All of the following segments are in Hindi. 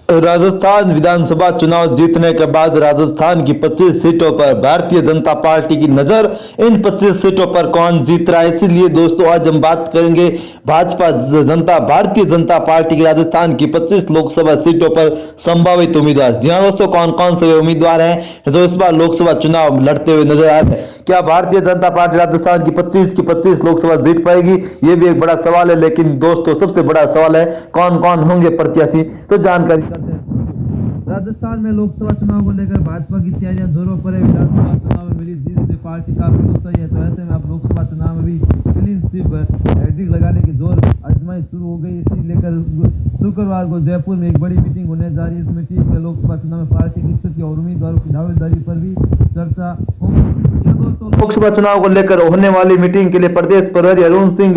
राजस्थान विधानसभा चुनाव जीतने के बाद राजस्थान की 25 सीटों पर भारतीय जनता पार्टी की नजर। इन 25 सीटों पर कौन जीत रहा है, इसीलिए दोस्तों आज हम बात करेंगे भारतीय जनता पार्टी की राजस्थान की 25 लोकसभा सीटों पर संभावित उम्मीदवार। जी हाँ दोस्तों, कौन कौन से उम्मीदवार हैं जो इस बार लोकसभा चुनाव लड़ते हुए नजर आ रहे हैं। क्या भारतीय जनता पार्टी राजस्थान की 25 लोकसभा जीत पाएगी, ये भी एक बड़ा सवाल है। लेकिन दोस्तों सबसे बड़ा सवाल है कौन कौन होंगे प्रत्याशी, तो जानकारी करते हैं। राजस्थान में लोकसभा चुनाव को लेकर भाजपा की तैयारियां जोरों पर है। विधानसभा चुनाव में मिली जीत से पार्टी काफी उत्साही है, तो ऐसे में अब लोकसभा चुनाव में भी क्लीन स्वीप हैट्रिक लगाने की जोर आजमाइश शुरू हो गई। इसी लेकर शुक्रवार को जयपुर में एक बड़ी मीटिंग होने जा रही है। इस मीटिंग में लोकसभा चुनाव में पार्टी की स्थिति और उम्मीदवारों की दावेदारी पर भी चर्चा होगी। लोकसभा चुनाव को लेकर होने वाली मीटिंग के लिए प्रदेश प्रभारी अरुण सिंह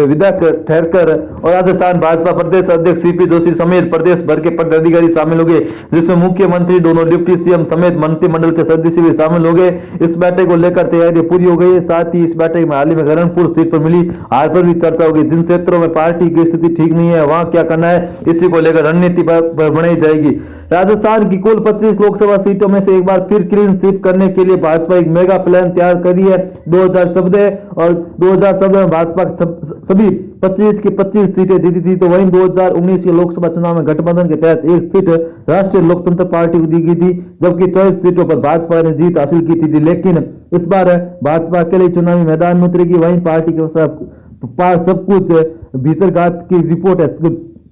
विधायक ठहरकर और राजस्थान भाजपा प्रदेश अध्यक्ष सीपी जोशी समेत प्रदेश भर के पदाधिकारी शामिल हो गए, जिसमें मुख्यमंत्री, दोनों डिप्टी सीएम समेत मंत्रिमंडल के सदस्य भी शामिल हो गए। इस बैठक को लेकर तैयारी पूरी हो गई है। साथ ही इस बैठक में हाल ही में गरणपुर सीट पर मिली हार पर भी चर्चा होगी। जिन क्षेत्रों में पार्टी की स्थिति ठीक नहीं है वहां क्या करना है, इसी को लेकर रणनीति बनाई जाएगी। राजस्थान की कुल 25 लोकसभा सीटों में से एक बार फिर क्लीन स्वीप करने के लिए भाजपा एक मेगा प्लान तैयार करी है। 2014 और 2014 में भाजपा सभी 25 की 25 सीटें जीती थी, तो वहीं 2019 के लोकसभा चुनाव में गठबंधन के तहत एक सीट राष्ट्रीय लोकतंत्र पार्टी को दी गई थी, जबकि 24 सीटों पर भाजपा ने जीत हासिल की थी। लेकिन इस बार भाजपा अकेले चुनावी मैदान में उतरेगी। वहीं पार्टी के पास सब कुछ भीतरघात की रिपोर्ट है,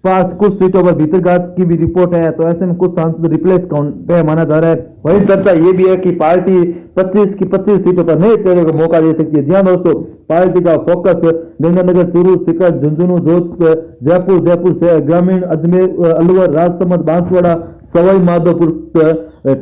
पास कुछ सीटों पर भीतरघात की भी रिपोर्ट है, तो ऐसे में कुछ सांसद रिप्लेस पे माना जा रहा है। वही चर्चा ये भी है कि पार्टी 25 की 25 सीटों पर नए चेहरे को मौका दे सकती है। जी हाँ दोस्तों, पार्टी का फोकस गंगानगर, चूरू, सीकर, झुंझुनू, जोधपुर, जयपुर से ग्रामीण, अजमेर, अलवर, राजसमंद, बांसवाड़ा, सवाई माधोपुर,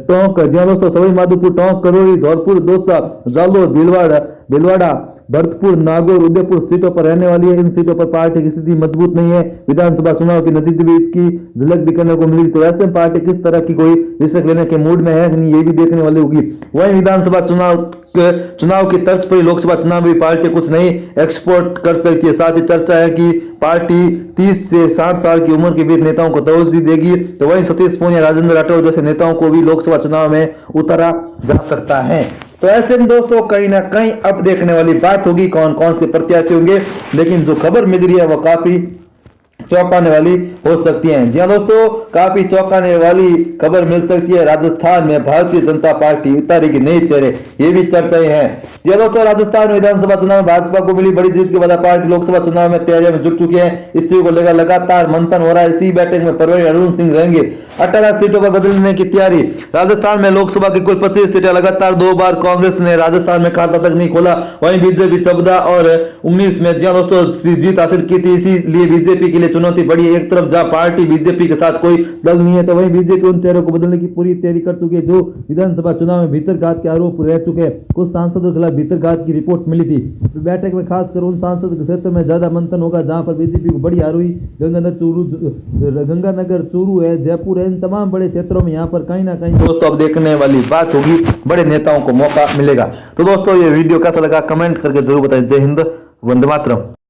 टोंक, जी हाँ दोस्तों, सवाई माधोपुर, टोंक, करौली, धौलपुर, दौसा, जालोर, भीलवाड़ा, भरतपुर, नागौर, उदयपुर सीटों पर रहने वाली है। इन सीटों पर पार्टी की स्थिति मजबूत नहीं है। विधानसभा चुनाव के नतीजे भी इसकी झलक दिखने को मिली, तो ऐसे में पार्टी किस तरह की कोई रिस्क लेने के मूड में है कि नहीं, ये भी देखने वाली होगी। वहीं विधानसभा चुनाव की तर्ज पर लोकसभा चुनाव में पार्टी कुछ नई एक्सपोर्ट कर सकती है। साथ ही चर्चा है कि पार्टी 30 से 60 साल की उम्र के बीच नेताओं को तवज्जो देगी, तो वहीं सतीश पूनिया, राजेंद्र राठौड़ जैसे नेताओं को भी लोकसभा चुनाव में उतारा जा सकता है। तो ऐसे में दोस्तों कहीं ना कहीं अब देखने वाली बात होगी कौन कौन से प्रत्याशी होंगे, लेकिन जो खबर मिल रही है वो काफी चौंकाने वाली हो सकती है। जी हाँ दोस्तों, काफी चौंकाने वाली खबर मिल सकती है। राजस्थान में भारतीय जनता पार्टी उतारेगी नए चेहरे, ये भी चर्चाएं हैं। जी दोस्तों, राजस्थान विधानसभा चुनाव में भाजपा को मिली बड़ी जीत के बाद पार्टी लोकसभा चुनाव में तैयारियों में जुट चुकी है। इस चीज को लेकर लगातार मंथन हो रहा है। इसी बैठक में प्रभारी अरुण सिंह रहेंगे। 18 सीटों पर बदलने की तैयारी। राजस्थान में लोकसभा की कुल 25 सीटें, लगातार 2 बार कांग्रेस ने राजस्थान में खाता तक नहीं खोला। वहीं बीजेपी 14 और 19 में जी हाँ दोस्तों जीत हासिल की थी। इसीलिए बीजेपी के लिए चुनौती बड़ी है। एक तरफ जहां पार्टी बीजेपी के साथ कोई दल नहीं है, तो वहीं बीजेपी उन चेहरों को बदलने की पूरी तैयारी कर चुकी है जो विधानसभा चुनाव में भीतरघात के आरोप रह चुके हैं। कुछ सांसदों के खिलाफ भीतरघात की रिपोर्ट मिली थी। बैठक में खासकर उन सांसद के क्षेत्र में ज्यादा मंथन होगा जहां पर बीजेपी को बड़ी हार हुई। गंगानगर, चूरू है, जयपुर है, इन तमाम बड़े क्षेत्रों में यहाँ पर कहीं ना कहीं दोस्तों अब देखने वाली बात होगी, बड़े नेताओं को मौका मिलेगा। तो दोस्तों ये वीडियो कैसा लगा कमेंट करके जरूर बताएं। जय हिंद, वंदे मातरम।